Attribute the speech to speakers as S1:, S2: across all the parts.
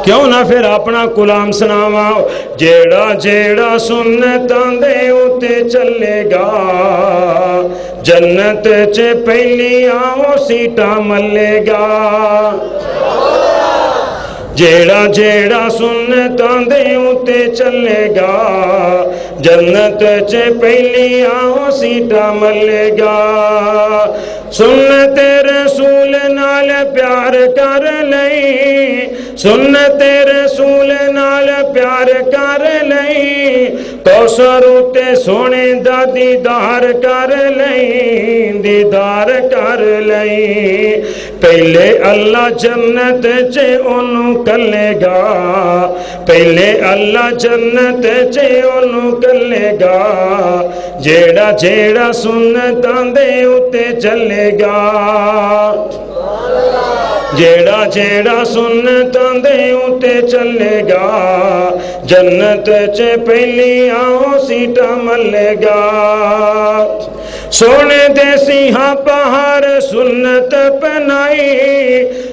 S1: क्यों ना फिर अपना गुलाम सुनावा। जेड़ा जेड़ा सुन्नतां दे उत्ते चलेगा जन्नत च पहली आओ सीटा मलेगा। जेड़ा जेड़ा सुन्नतां दे उत्ते चलेगा जन्नत च पहली आओ सीटा मलेगा। सुन्नत रसूल नाल प्यार कर लई, सुन्नत रसूल नाल प्यार कर लई, कौसर उत्ते सोने दा दीदार कर लई, दीदार कर लई। पहले अल्लाह जन्नत च ओनू कलेगा, पहले अल्लाह जन्नत च ओनू कलेगा। जेड़ा जेड़ा सुन्नतां दे उत्ते चलेगा, जेड़ा जेड़ा सुन्नतां दे उत्ते चलेगा जन्नत च पहली आओ सीटा मलेगा। सोने दे सिंहा बहार सुन्नत पनाई,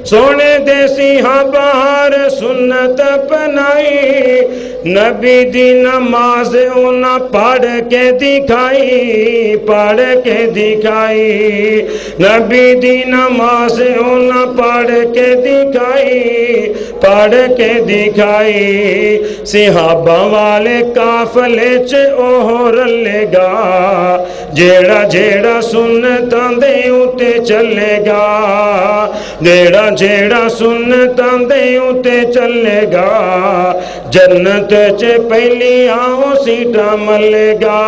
S1: सोने दे सिंहा बहार सुन्नत पनाई। नबी दी नमाज उन्हें पढ़ के दिखाई, पढ़ के दिखाई। नबी दी नमाज उन्हें पढ़ के दिखाई, पढ़ के दिखाई। सिहाबा वाले काफले च ओह रलेगा जेड़ा जेड़ा सुन्नतां दे उत्ते चलेगा, जेड़ा जेड़ा सुन्नतां दे उत्ते चलेगा जन्नत च पहली आओ सीटा मलेगा।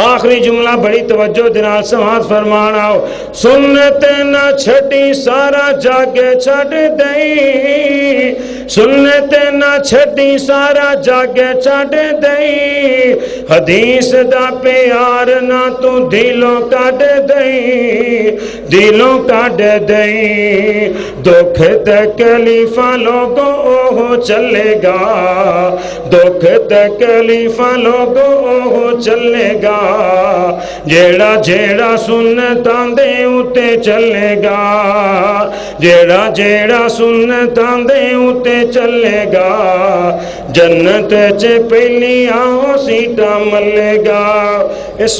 S1: आखिरी जुमला बड़ी तवज्जो दे नाल समाअत फरमाना। सुन्नत ना छड़ी सारा जग छड़ दई, सुन्नत ना छड़ी सारा जग छड़ दई। हदीस दा प्यार ना तू दिलों कढ दई, दिलों कढ दई। दुख तकलीफा लोगों ओह चलेगा, दुख तकलीफा लोगों ओह चलेगा। जेड़ा जेड़ा सुन्नतां दे उत्ते चलेगा, जेड़ा जेड़ा सुन्नतां दे उत्ते चलेगा जन्नत च पहली आओ सीटा मलेगा। इस